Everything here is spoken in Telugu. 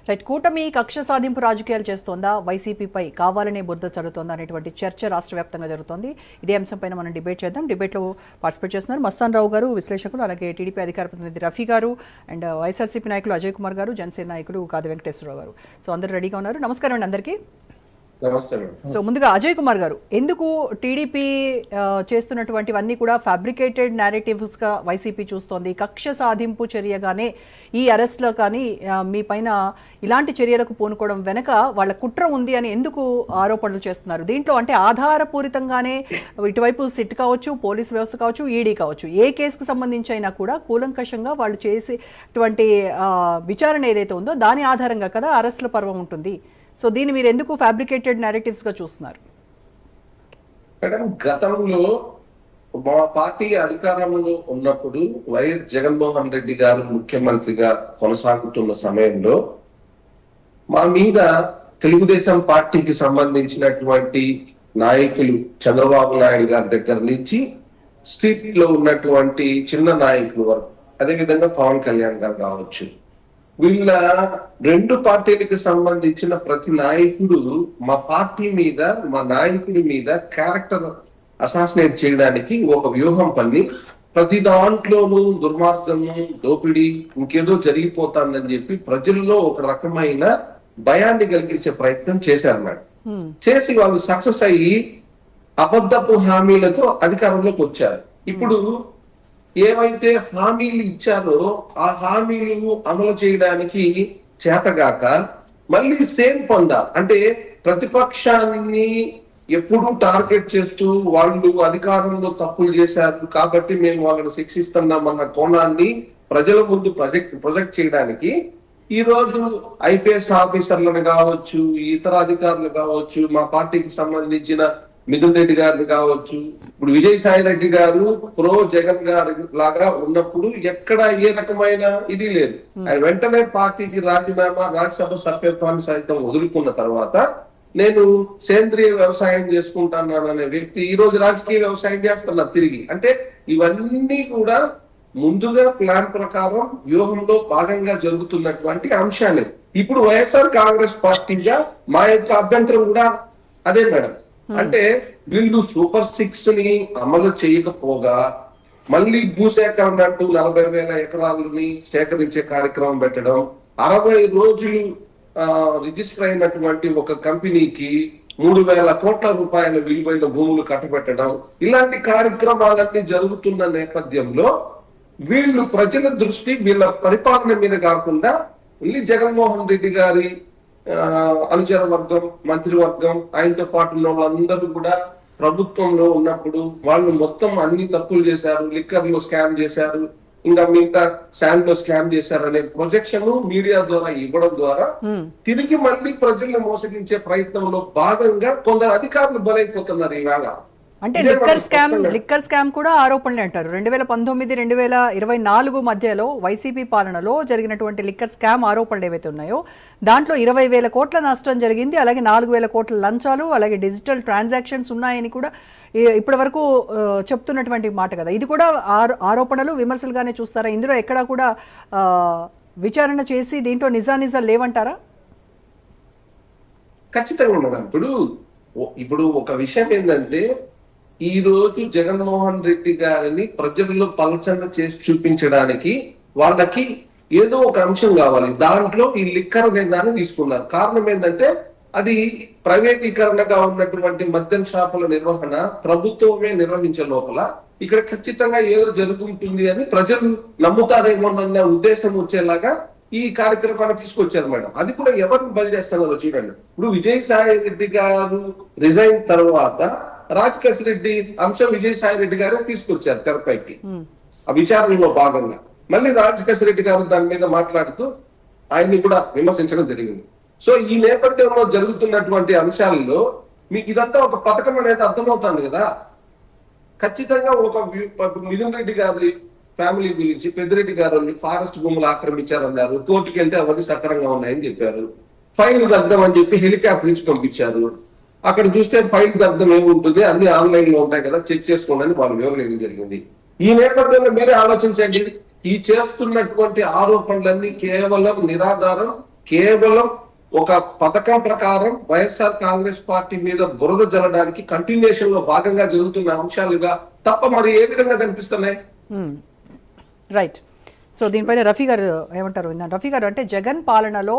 రైట్, కూటమి కక్ష సాధింపు రాజకీయాలు చేస్తోందా, వైసీపీపై కావాలనే బురద చల్లుతోందా అనేటువంటి చర్చ రాష్ట్ర వ్యాప్తంగా జరుగుతోంది. ఇదే అంశంపైన మనం డిబేట్ చేద్దాం. డిబేట్లో పార్టిసిపేట్ చేస్తున్నారు మస్తాన్ రావు గారు, విశ్లేషకులు, అలాగే టీడీపీ అధికార ప్రతినిధి రఫీ గారు, అండ్ వైఎస్ఆర్సీపీ నాయకులు అజయ్ కుమార్ గారు, జనసేన నాయకులు కాది వెంకటేశ్వరరావు గారు. సో అందరూ రెడీగా ఉన్నారు. నమస్కారం అండి అందరికీ. సో ముందుగా అజయ్ కుమార్ గారు, ఎందుకు టీడీపీ చేస్తున్నటువంటివన్నీ కూడా ఫ్యాబ్రికేటెడ్ నేరేటివ్స్గా వైసీపీ చూస్తోంది? కక్ష సాధింపు చర్యగానే ఈ అరెస్ట్లో కానీ మీ పైన ఇలాంటి చర్యలకు పూనుకోవడం వెనక వాళ్ళ కుట్ర ఉంది అని ఎందుకు ఆరోపణలు చేస్తున్నారు? దీంట్లో అంటే ఆధారపూరితంగానే ఇటువైపు సిట్ కావచ్చు, పోలీస్ వ్యవస్థ కావచ్చు, ఈడీ కావచ్చు, ఏ కేసుకు సంబంధించి అయినా కూడా కూలంకషంగా వాళ్ళు చేసేటువంటి విచారణ ఏదైతే ఉందో దాని ఆధారంగా కదా అరెస్ట్ల పర్వం ఉంటుంది. సో దీన్ని మీరు ఎందుకు ఫ్యాబ్రికేటెడ్ నేరేటివ్స్ గా చూస్తున్నారు? మేడం, గతంలో మా పార్టీ అధికారంలో ఉన్నప్పుడు వైఎస్ జగన్మోహన్ రెడ్డి గారు ముఖ్యమంత్రిగా కొనసాగుతున్న సమయంలో మా మీద తెలుగుదేశం పార్టీకి సంబంధించినటువంటి నాయకులు చంద్రబాబు నాయుడు గారి దగ్గర నుంచి స్ట్రీట్ లో ఉన్నటువంటి చిన్న నాయకుల వరకు, అదేవిధంగా పవన్ కళ్యాణ్ గారు కావచ్చు, వీళ్ళ రెండు పార్టీలకు సంబంధించిన ప్రతి నాయకుడు మా పార్టీ మీద, మా నాయకుడి మీద క్యారెక్టర్ అసాసినేట్ చేయడానికి ఒక వ్యూహం పన్ని ప్రతి దాంట్లోనూ దుర్మార్గము, దోపిడీ, ఇంకేదో జరిగిపోతాందని చెప్పి ప్రజల్లో ఒక రకమైన భయాన్ని కలిగించే ప్రయత్నం చేశారు మేడం. చేసి వాళ్ళు సక్సెస్ అయ్యి అబద్ధపు హామీలతో అధికారంలోకి వచ్చారు. ఇప్పుడు ఏవైతే హామీలు ఇచ్చారో ఆ హామీలు అమలు చేయడానికి చేతగాక మళ్ళీ సేమ్ పందా, అంటే ప్రతిపక్షాన్ని ఎప్పుడూ టార్గెట్ చేస్తూ వాళ్ళు అధికారంలో తప్పులు చేశారు కాబట్టి మేము వాళ్ళని శిక్షిస్తున్నామన్న కోణాన్ని ప్రజల ముందు ప్రొజెక్ట్ చేయడానికి ఈ రోజు ఐపీఎస్ ఆఫీసర్లను కావచ్చు, ఇతర అధికారులు కావచ్చు, మా పార్టీకి సంబంధించిన మిథున్ రెడ్డి గారిని కావచ్చు, ఇప్పుడు విజయసాయి రెడ్డి గారు ప్రో జగన్ గారి లాగా ఉన్నప్పుడు ఎక్కడ ఏ రకమైన ఇది లేదు. ఆయన వెంటనే పార్టీకి రాజీనామా, రాజ్యసభ సభ్యత్వాన్ని సైతం వదులుకున్న తర్వాత నేను సేంద్రియ వ్యవసాయం చేసుకుంటాననే వ్యక్తి ఈ రోజు రాజకీయ వ్యవసాయం చేస్తున్నారు తిరిగి. అంటే ఇవన్నీ కూడా ముందుగా ప్లాన్ ప్రకారం వ్యూహంలో భాగంగా జరుగుతున్నటువంటి అంశాలే. ఇప్పుడు వైఎస్ఆర్ కాంగ్రెస్ పార్టీగా మా యొక్క అభ్యంతరం కూడా అదే మేడం. అంటే వీళ్ళు సూపర్ 6 ని అమలు చేయకపోగా మళ్ళీ భూసేకరణ అంటూ 40,000 ఎకరాలని సేకరించే కార్యక్రమం పెట్టడం, 60 రోజులు రిజిస్టర్ అయినటువంటి ఒక కంపెనీకి 3,000 కోట్ల రూపాయల విలువైన భూములు కట్టబెట్టడం, ఇలాంటి కార్యక్రమాలన్నీ జరుగుతున్న నేపథ్యంలో వీళ్ళు ప్రజల దృష్టి వీళ్ళ పరిపాలన మీద కాకుండా మళ్ళీ జగన్మోహన్ రెడ్డి గారి అనుచర వర్గం, మంత్రివర్గం, ఆయనతో పాటు ఉన్న వాళ్ళందరూ కూడా ప్రభుత్వంలో ఉన్నప్పుడు వాళ్ళు మొత్తం అన్ని తప్పులు చేశారు, లిక్కర్ లో స్కామ్ చేశారు, ఇంకా మిగతా శాండ్ లో స్కామ్ చేశారు అనే ప్రొజెక్షన్ మీడియా ద్వారా ఇవ్వడం ద్వారా తిరిగి మళ్ళీ ప్రజల్ని మోసగించే ప్రయత్నంలో భాగంగా కొందరు అధికారులు బలైపోతున్నారు ఈవేళ. అంటే లిక్కర్ స్కామ్ కూడా ఆరోపణలు అంటారు. 2019-2024 మధ్యలో వైసీపీ పాలనలో జరిగినటువంటి లిక్కర్ స్కామ్ ఆరోపణలు ఏవైతే ఉన్నాయో దాంట్లో 20,000 కోట్ల నష్టం జరిగింది, అలాగే 4,000 కోట్ల లంచాలు, అలాగే డిజిటల్ ట్రాన్సాక్షన్స్ ఉన్నాయని కూడా ఇప్పటి వరకు చెప్తున్నటువంటి మాట కదా. ఇది కూడా ఆరోపణలు, విమర్శలుగానే చూస్తారా? ఇందులో ఎక్కడా కూడా విచారణ చేసి దీంట్లో నిజానిజాలు లేవంటారా? ఖచ్చితంగా మేడం. ఇప్పుడు ఒక విషయం ఏంటంటే, ఈ రోజు జగన్మోహన్ రెడ్డి గారిని ప్రజల్లో పలచన చేసి చూపించడానికి వాళ్ళకి ఏదో ఒక అంశం కావాలి. దాంట్లో ఈ లిక్కర్ అనే దాన్ని తీసుకున్నారు. కారణం ఏంటంటే అది ప్రైవేటీకరణగా ఉన్నటువంటి మద్యం షాపుల నిర్వహణ ప్రభుత్వమే నిర్వహించే లోపల ఇక్కడ ఖచ్చితంగా ఏదో జరుగుతుంది అని ప్రజలు నమ్ముతారేమోనన్న ఉద్దేశం వచ్చేలాగా ఈ కార్యక్రమాన్ని తీసుకొచ్చారు మేడం. అది కూడా ఎవరిని బలి చేస్తున్నారో చూడండి. ఇప్పుడు విజయసాయి రెడ్డి గారు రిజైన్ తర్వాత రాజకేశ్ రెడ్డి అంశం విజయసాయి రెడ్డి గారే తీసుకొచ్చారు తెరపైకి ఆ విచారణలో భాగంగా. మళ్ళీ రాజకేశ్ రెడ్డి గారు దాని మీద మాట్లాడుతూ ఆయన్ని కూడా విమర్శించడం జరిగింది. సో ఈ నేపథ్యంలో జరుగుతున్నటువంటి అంశాలలో మీకు ఇదంతా ఒక పథకం అనేది అర్థమవుతుంది కదా. ఖచ్చితంగా ఒక మిథున్ రెడ్డి గారి ఫ్యామిలీ గురించి పెద్దిరెడ్డి గారు ఫారెస్ట్ భూములు ఆక్రమించారన్నారు, కోర్టుకి వెళ్తే అవన్నీ సక్రంగా ఉన్నాయని చెప్పారు. ఫైల్ దగ్ధం అని చెప్పి హెలికాప్టర్ నుంచి పంపించారు. అక్కడ చూస్తే ఫైల్ దగ్ధం ఏముంటుంది, అన్ని ఆన్లైన్ లో ఉంటాయి కదా, చెక్ చేసుకోండి అని వాళ్ళు వివరణ ఇవ్వడం జరిగింది. ఈ నేపథ్యంలో మీరే ఆలోచించండి, ఈ చేస్తున్నటువంటి ఆరోపణలన్నీ కేవలం నిరాధారం, కేవలం ఒక పథకం ప్రకారం వైఎస్ఆర్ కాంగ్రెస్ పార్టీ మీద బురద జల్లడానికి కంటిన్యూషన్ లో భాగంగా జరుగుతున్న అంశాలుగా తప్ప మరి ఏ విధంగా కనిపిస్తున్నాయి? రైట్. సో దీనిపైన రఫీ గారు ఏమంటారు? రఫీ గారు, అంటే జగన్ పాలనలో